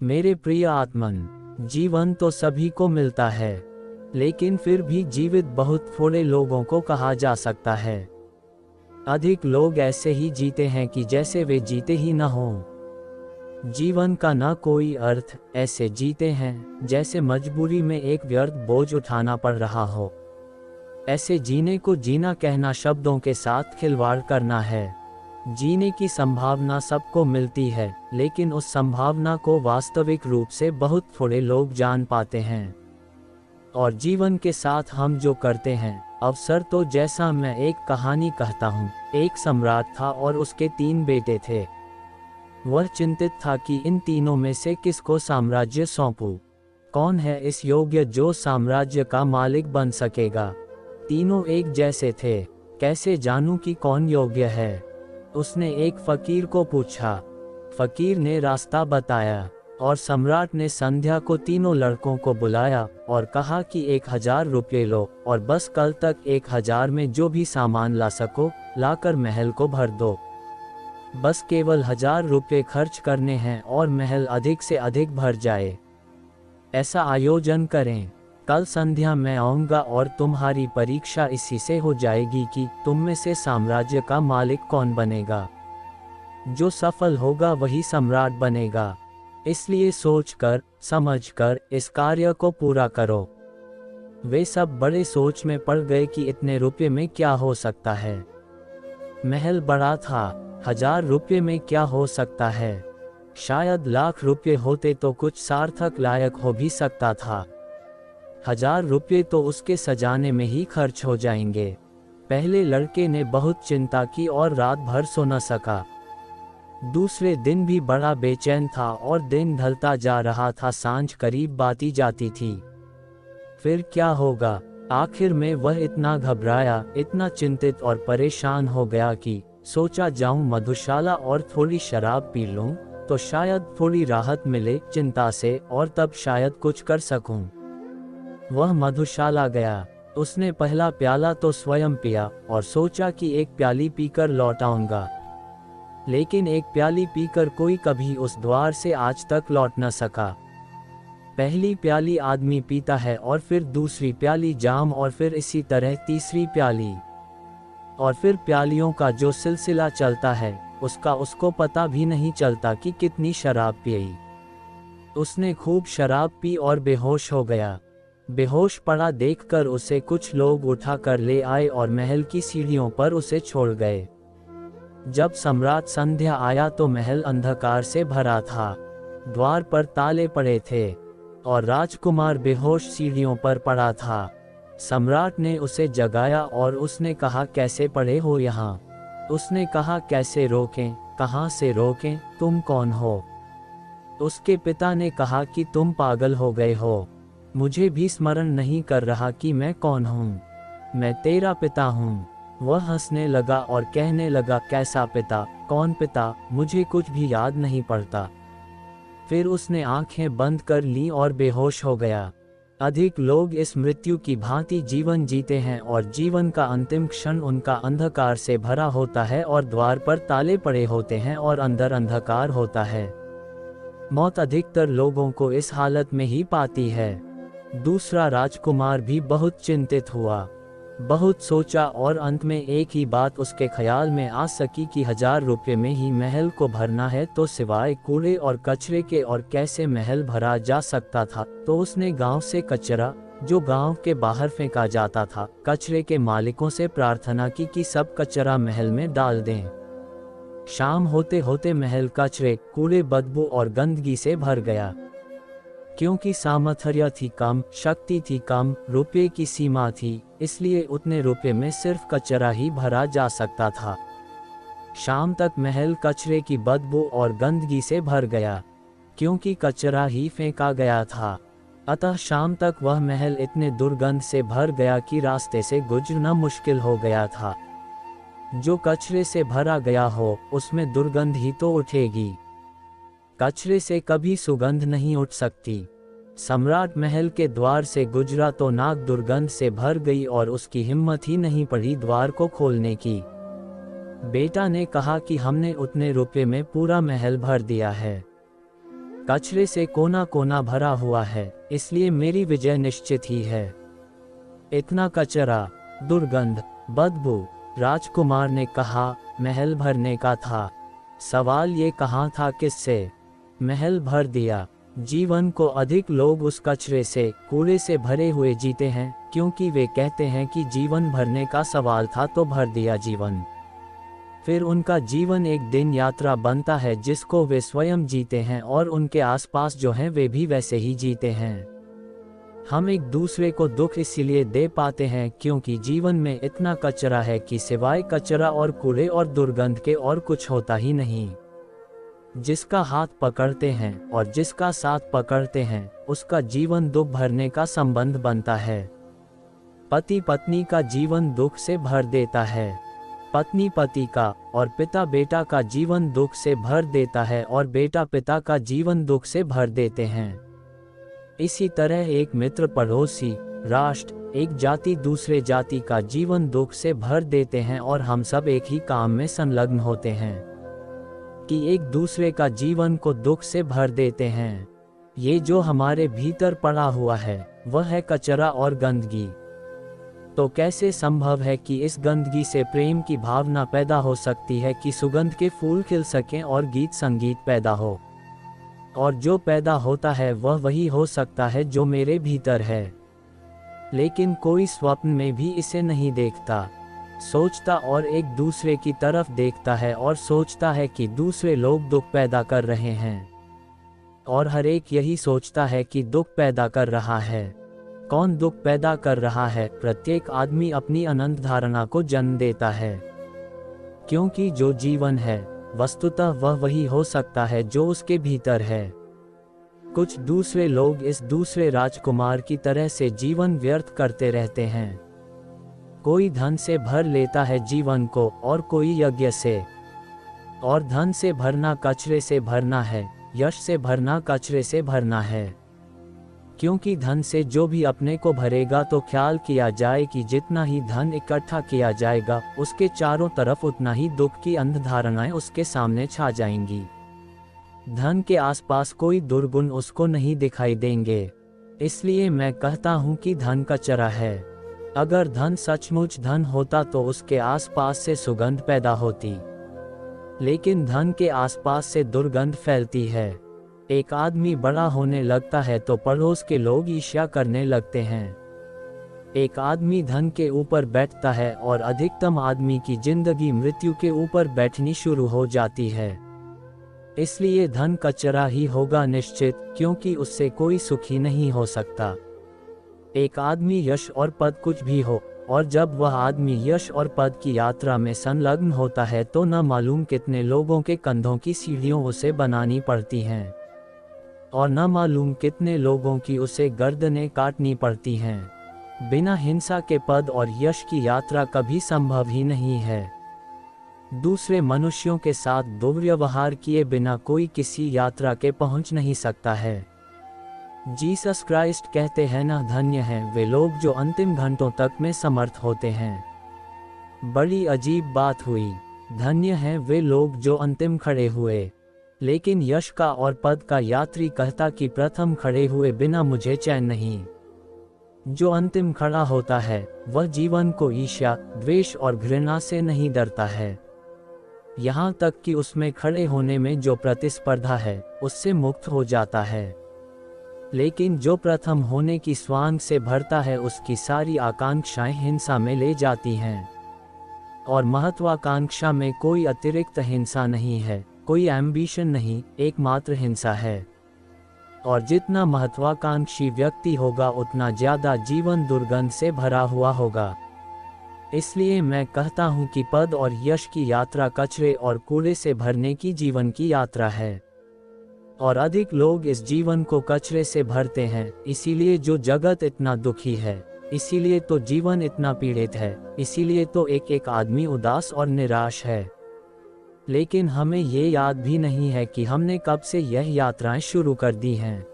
मेरे प्रिय आत्मन, जीवन तो सभी को मिलता है, लेकिन फिर भी जीवित बहुत थोड़े लोगों को कहा जा सकता है। अधिक लोग ऐसे ही जीते हैं कि जैसे वे जीते ही न हों। जीवन का न कोई अर्थ, ऐसे जीते हैं जैसे मजबूरी में एक व्यर्थ बोझ उठाना पड़ रहा हो। ऐसे जीने को जीना कहना शब्दों के साथ खिलवाड़ करना है। जीने की संभावना सबको मिलती है, लेकिन उस संभावना को वास्तविक रूप से बहुत थोड़े लोग जान पाते हैं। और जीवन के साथ हम जो करते हैं, अवसर तो जैसा मैं एक कहानी कहता हूँ। एक सम्राट था और उसके 3 बेटे थे। वह चिंतित था कि इन तीनों में से किसको साम्राज्य सौंपूं। कौन है इस योग्य जो साम्राज्य का मालिक बन सकेगा। तीनों एक जैसे थे, कैसे जानूं कि कौन योग्य है। उसने एक फकीर को पूछा। फकीर ने रास्ता बताया और सम्राट ने संध्या को तीनों लड़कों को बुलाया और कहा कि 1000 रुपये लो और बस कल तक 1000 में जो भी सामान ला सको लाकर महल को भर दो। बस केवल 1000 रुपये खर्च करने हैं और महल अधिक से अधिक भर जाए। ऐसा आयोजन करें। कल संध्या मैं आऊँगा और तुम्हारी परीक्षा इसी से हो जाएगी कि तुम में से साम्राज्य का मालिक कौन बनेगा। जो सफल होगा वही सम्राट बनेगा। इसलिए सोचकर समझकर इस कार्य को पूरा करो। वे सब बड़े सोच में पड़ गए कि इतने रुपये में क्या हो सकता है। महल बड़ा था, 1000 रुपये में क्या हो सकता है। शायद लाख रुपये होते तो कुछ सार्थक लायक हो भी सकता था। 1000 रुपये तो उसके सजाने में ही खर्च हो जाएंगे। पहले लड़के ने बहुत चिंता की और रात भर सो न सका। दूसरे दिन भी बड़ा बेचैन था और दिन ढलता जा रहा था, सांझ करीब बाती जाती थी। फिर क्या होगा। आखिर में वह इतना घबराया, इतना चिंतित और परेशान हो गया कि सोचा जाऊं मधुशाला और थोड़ी शराब पी लूं, तो शायद थोड़ी राहत मिले चिंता से और तब शायद कुछ कर सकूं। वह मधुशाला गया। उसने पहला प्याला तो स्वयं पिया और सोचा कि एक प्याली पीकर लौट आऊंगा। लेकिन एक प्याली पीकर कोई कभी उस द्वार से आज तक लौट न सका। पहली प्याली आदमी पीता है और फिर दूसरी प्याली जाम और फिर इसी तरह तीसरी प्याली, और फिर प्यालियों का जो सिलसिला चलता है उसका उसको पता भी नहीं चलता कि कितनी शराब पिई। उसने खूब शराब पी और बेहोश हो गया। बेहोश पड़ा देखकर उसे कुछ लोग उठाकर ले आए और महल की सीढ़ियों पर उसे छोड़ गए। जब सम्राट संध्या आया तो महल अंधकार से भरा था। द्वार पर ताले पड़े थे और राजकुमार बेहोश सीढ़ियों पर पड़ा था। सम्राट ने उसे जगाया और उसने कहा, कैसे पड़े हो यहाँ। उसने कहा, कैसे रोकें, कहाँ से रोकें, तुम कौन हो। उसके पिता ने कहा कि तुम पागल हो गए हो, मुझे भी स्मरण नहीं कर रहा कि मैं कौन हूँ। मैं तेरा पिता हूँ। वह हंसने लगा और कहने लगा, कैसा पिता, कौन पिता, मुझे कुछ भी याद नहीं पड़ता। फिर उसने आंखें बंद कर लीं और बेहोश हो गया। अधिक लोग इस मृत्यु की भांति जीवन जीते हैं और जीवन का अंतिम क्षण उनका अंधकार से भरा होता है और द्वार पर ताले पड़े होते हैं और अंदर अंधकार होता है। मौत अधिकतर लोगों को इस हालत में ही पाती है। दूसरा राजकुमार भी बहुत चिंतित हुआ, बहुत सोचा और अंत में एक ही बात उसके ख्याल में आ सकी कि 1000 रुपये में ही महल को भरना है तो सिवाय कूड़े और कचरे के और कैसे महल भरा जा सकता था। तो उसने गांव से कचरा जो गांव के बाहर फेंका जाता था, कचरे के मालिकों से प्रार्थना की कि सब कचरा महल में डाल दें। शाम होते होते महल कचरे, कूड़े, बदबू और गंदगी से भर गया। क्योंकि सामर्थ्य थी कम, शक्ति थी कम, रुपये की सीमा थी, इसलिए उतने रुपये में सिर्फ कचरा ही भरा जा सकता था। शाम तक महल कचरे की बदबू और गंदगी से भर गया, क्योंकि कचरा ही फेंका गया था। अतः शाम तक वह महल इतने दुर्गंध से भर गया कि रास्ते से गुजरना मुश्किल हो गया था। जो कचरे से भरा गया हो उसमें दुर्गंध ही तो उठेगी, कचरे से कभी सुगंध नहीं उठ सकती। सम्राट महल के द्वार से गुजरा तो नाक दुर्गंध से भर गई और उसकी हिम्मत ही नहीं पड़ी द्वार को खोलने की। बेटा ने कहा कि हमने उतने रुपये में पूरा महल भर दिया है। कचरे से कोना कोना भरा हुआ है, इसलिए मेरी विजय निश्चित ही है। इतना कचरा, दुर्गंध, बदबू, राजकुमार ने कहा, महल भरने का था। सवाल ये कहाँ था किससे? महल भर दिया। जीवन को अधिक लोग उस कचरे से, कूड़े से भरे हुए जीते हैं, क्योंकि वे कहते हैं कि जीवन भरने का सवाल था तो भर दिया जीवन। फिर उनका जीवन एक दिन यात्रा बनता है जिसको वे स्वयं जीते हैं और उनके आसपास जो हैं वे भी वैसे ही जीते हैं। हम एक दूसरे को दुख इसीलिए दे पाते हैं क्योंकि जीवन में इतना कचरा है कि सिवाय कचरा और कूड़े और दुर्गंध के और कुछ होता ही नहीं। जिसका हाथ पकड़ते हैं और जिसका साथ पकड़ते हैं, उसका जीवन दुख भरने का संबंध बनता है। पति पत्नी का जीवन दुख से भर देता है, पत्नी पति का और पिता बेटा का जीवन दुख से भर देता है और बेटा पिता का जीवन दुख से भर देते हैं। इसी तरह एक मित्र पड़ोसी, राष्ट्र, एक जाति दूसरे जाति का जीवन दुख से भर देते हैं और हम सब एक ही काम में संलग्न होते हैं कि एक दूसरे का जीवन को दुख से भर देते हैं। ये जो हमारे भीतर पड़ा हुआ है वह है कचरा और गंदगी। तो कैसे संभव है कि इस गंदगी से प्रेम की भावना पैदा हो सकती है कि सुगंध के फूल खिल सकें और गीत संगीत पैदा हो? और जो पैदा होता है वह वही हो सकता है जो मेरे भीतर है। लेकिन कोई स्वप्न में भी इसे नहीं देखता, सोचता और एक दूसरे की तरफ देखता है और सोचता है कि दूसरे लोग दुख पैदा कर रहे हैं। और हर एक यही सोचता है कि दुख पैदा कर रहा है। कौन दुख पैदा कर रहा है? प्रत्येक आदमी अपनी अनंत धारणा को जन्म देता है, क्योंकि जो जीवन है वस्तुतः वह वही हो सकता है जो उसके भीतर है। कुछ दूसरे लोग इस दूसरे राजकुमार की तरह से जीवन व्यर्थ करते रहते हैं। कोई धन से भर लेता है जीवन को और कोई यज्ञ से। और धन से भरना कचरे से भरना है, यश से भरना कचरे से भरना है। क्योंकि धन से जो भी अपने को भरेगा तो ख्याल किया जाए कि जितना ही धन इकट्ठा किया जाएगा उसके चारों तरफ उतना ही दुख की अंध धारणाएं उसके सामने छा जाएंगी। धन के आसपास कोई दुर्गुण उसको नहीं दिखाई देंगे। इसलिए मैं कहता हूँ कि धन कचरा है। अगर धन सचमुच धन होता तो उसके आसपास से सुगंध पैदा होती, लेकिन धन के आसपास से दुर्गंध फैलती है। एक आदमी बड़ा होने लगता है तो पड़ोस के लोग ईर्ष्या करने लगते हैं। एक आदमी धन के ऊपर बैठता है और अधिकतम आदमी की जिंदगी मृत्यु के ऊपर बैठनी शुरू हो जाती है। इसलिए धन कचरा ही होगा निश्चित, क्योंकि उससे कोई सुखी नहीं हो सकता। एक आदमी यश और पद कुछ भी हो, और जब वह आदमी यश और पद की यात्रा में संलग्न होता है तो न मालूम कितने लोगों के कंधों की सीढ़ियों उसे बनानी पड़ती हैं, और न मालूम कितने लोगों की उसे गर्दनें काटनी पड़ती हैं। बिना हिंसा के पद और यश की यात्रा कभी संभव ही नहीं है। दूसरे मनुष्यों के साथ दुर्व्यवहार किए बिना कोई किसी यात्रा के पहुंच नहीं सकता है। जीसस क्राइस्ट कहते हैं ना, धन्य हैं वे लोग जो अंतिम घंटों तक में समर्थ होते हैं। बड़ी अजीब बात हुई, धन्य हैं वे लोग जो अंतिम खड़े हुए। लेकिन यश का और पद का यात्री कहता कि प्रथम खड़े हुए बिना मुझे चैन नहीं। जो अंतिम खड़ा होता है वह जीवन को ईर्ष्या, द्वेष और घृणा से नहीं डरता है, यहाँ तक कि उसमें खड़े होने में जो प्रतिस्पर्धा है उससे मुक्त हो जाता है। लेकिन जो प्रथम होने की स्वांग से भरता है उसकी सारी आकांक्षाएं हिंसा में ले जाती हैं। और महत्वाकांक्षा में कोई अतिरिक्त हिंसा नहीं है, कोई एम्बिशन नहीं, एकमात्र हिंसा है। और जितना महत्वाकांक्षी व्यक्ति होगा उतना ज्यादा जीवन दुर्गंध से भरा हुआ होगा। इसलिए मैं कहता हूँ कि पद और यश की यात्रा कचरे और कूड़े से भरने की जीवन की यात्रा है। और अधिक लोग इस जीवन को कचरे से भरते हैं, इसीलिए जो जगत इतना दुखी है, इसीलिए तो जीवन इतना पीड़ित है, इसीलिए तो एक एक आदमी उदास और निराश है। लेकिन हमें ये याद भी नहीं है कि हमने कब से यह यात्राएं शुरू कर दी हैं।